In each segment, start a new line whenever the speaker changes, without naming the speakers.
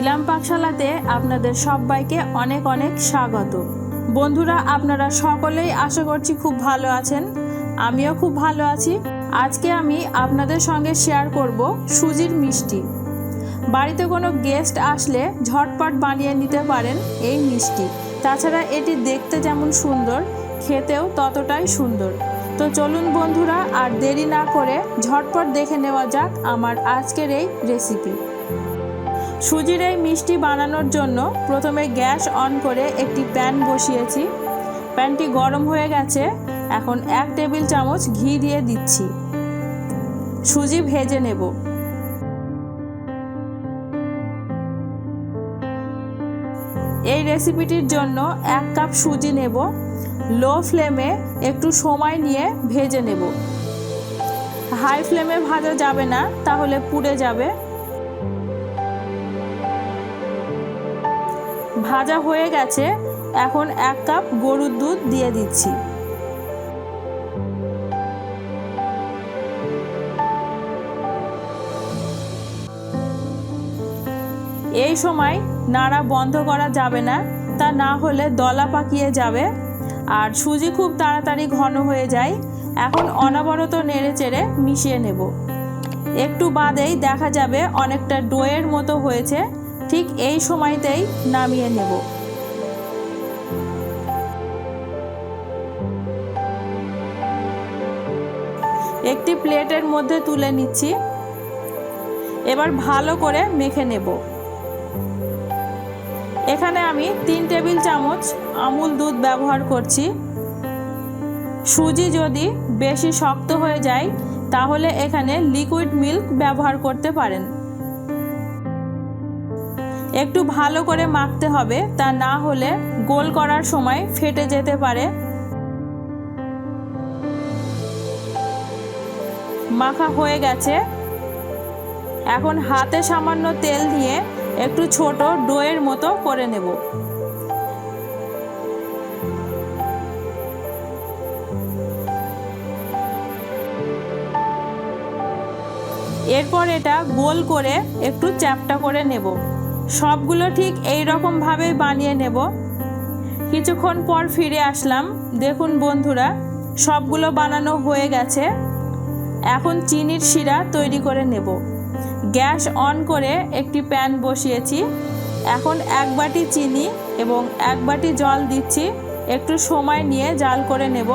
ঝিলাম পাকশালাতে আপনাদের সবাইকে অনেক অনেক স্বাগত। বন্ধুরা, আপনারা সকলেই আশা করছি খুব ভালো আছেন। আমিও খুব ভালো আছি। আজকে আমি আপনাদের সঙ্গে শেয়ার করব সুজির মিষ্টি। বাড়িতে কোনো গেস্ট আসলে ঝটপট বানিয়ে নিতে পারেন এই মিষ্টি। তাছাড়া এটি দেখতে যেমন সুন্দর, খেতেও ততটাই সুন্দর। তো চলুন বন্ধুরা, আর দেরি না করে ঝটপট দেখে নেওয়া যাক আমার আজকের এই রেসিপি। সুজির এই মিষ্টি বানানোর জন্য প্রথমে গ্যাস অন করে একটি প্যান বসিয়েছি। প্যানটি গরম হয়ে গেছে। এখন 1 টেবিল চামচ ঘি দিয়ে দিচ্ছি। সুজি ভেজে নেব। এই রেসিপিটির জন্য 1 কাপ সুজি নেব। লো ফ্লেমে একটু সময় নিয়ে ভেজে নেব। হাই ফ্লেমে ভাজা যাবে না, তাহলে পুড়ে যাবে। ভাজা হয়ে গেছে। এখন 1 কাপ গরুর দুধ দিয়ে দিচ্ছি। এই সময় নাড়া বন্ধ করা যাবে না, তা না হলে দলা পাকিয়ে যাবে আর সুজি খুব তাড়াতাড়ি ঘন হয়ে যায়। এখন অনবরত নেড়েচেড়ে মিশিয়ে নেব। একটু বাদেই দেখা যাবে অনেকটা ডোয়ের মতো হয়েছে। ঠিক এই সময়তেই নামিয়ে নেব। একটি প্লেটের মধ্যে তুলে নিচ্ছি। এবার ভালো করে মেখে নেব। এখানে আমি 3 টেবিল চামচ আমুল দুধ ব্যবহার করছি। সুজি যদি বেশি শক্ত হয়ে যায় তাহলে এখানে লিকুইড মিল্ক ব্যবহার করতে পারেন। একটু ভালো করে মাখতে হবে, তা না হলে গোল করার সময় ফেটে যেতে পারে। মাখা হয়ে গেছে। এখন হাতে সামান্য তেল দিয়ে একটু ছোট ডোয়ের মতো করে নেব। এরপর এটা গোল করে একটু চ্যাপ্টা করে নেব। সবগুলো ঠিক এই রকম ভাবে বানিয়ে নেব। কিছুক্ষণ পর ফিরে আসলাম। দেখুন বন্ধুরা, সবগুলো বানানো হয়ে গেছে। এখন চিনির শিরা তৈরি করে নেব। গ্যাস অন করে একটি প্যান বসিয়েছি। এখন 1 বাটি চিনি এবং 1 বাটি জল দিচ্ছি। একটু সময় নিয়ে জাল করে নেব।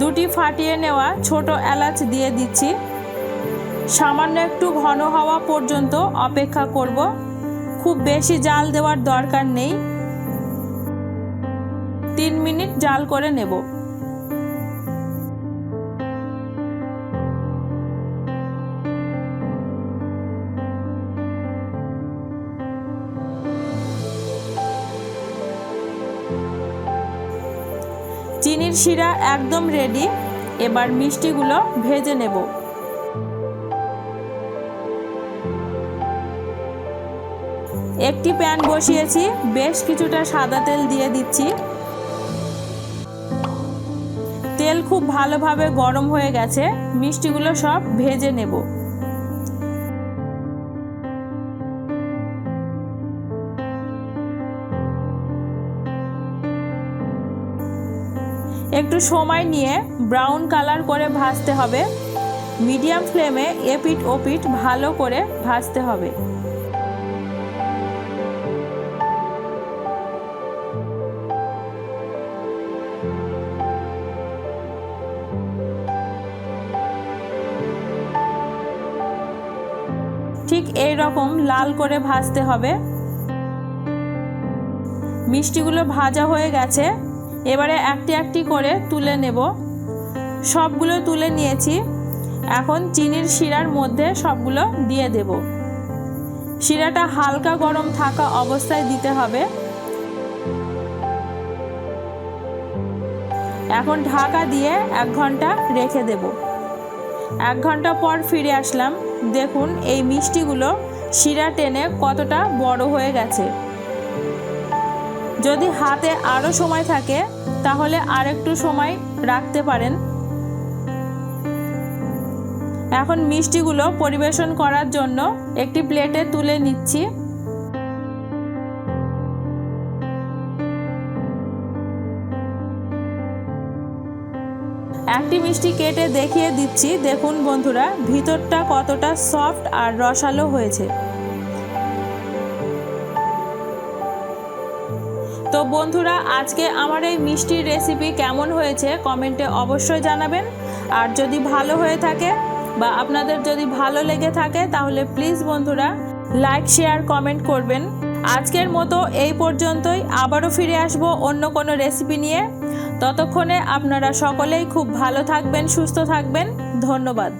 দুটি ফাটিয়ে নেওয়া ছোট এলাচ দিয়ে দিচ্ছি। সামান্য একটু ঘন হওয়া পর্যন্ত অপেক্ষা করব। খুব বেশি জাল দেওয়ার দরকার নেই। 3 মিনিট জাল করে নেব। চিনির শিরা একদম রেডি। এবার মিষ্টিগুলো ভেজে নেব। একটি প্যান বসিয়েছি। বেশ কিছুটা সাদা তেল দিয়ে দিচ্ছি। তেল খুব ভালোভাবে গরম হয়ে গেছে। মিষ্টিগুলো সব ভেজে নেব। একটু সময় নিয়ে ব্রাউন কালার করে ভাজতে হবে। মিডিয়াম ফ্লেমে এপিঠ ওপিঠ ভালো করে ভাজতে হবে। ঠিক এই রকম লাল করে ভাজতে হবে। মিষ্টিগুলো ভাজা হয়ে গেছে। এবারে একটি একটি করে তুলে নেব। সবগুলো তুলে নিয়েছি। এখন চিনির শিরার মধ্যে সবগুলো দিয়ে দেব। শিরাটা হালকা গরম থাকা অবস্থায় দিতে হবে। এখন ঢাকা দিয়ে 1 ঘন্টা রেখে দেব। 1 ঘন্টা পর ফিরে আসলাম। দেখুন এই মিষ্টিগুলো শিরা টেনে কতটা বড় হয়ে গেছে। যদি হাতে আরও সময় থাকে তাহলে আরেকটু সময় রাখতে পারেন। এখন মিষ্টিগুলো পরিবেশন করার জন্য একটি প্লেটে তুলে নিচ্ছি। একটি মিষ্টি কেটে দেখিয়ে দিচ্ছি, দেখুন বন্ধুরা ভিতরটা কতটা সফট আর রসালো হয়েছে। তো বন্ধুরা আজকে আমার এই মিষ্টির রেসিপি কেমন হয়েছে কমেন্টে অবশ্যই জানাবেন। আর যদি ভালো হয়ে থাকে বা আপনাদের যদি ভালো লেগে থাকে তাহলে প্লিজ বন্ধুরা লাইক শেয়ার কমেন্ট করবেন। আজকের মতো এই পর্যন্তই, আবারও ফিরে আসবো অন্য কোনো রেসিপি নিয়ে। ততক্ষণে আপনারা সকলেই খুব ভালো থাকবেন, সুস্থ থাকবেন। ধন্যবাদ।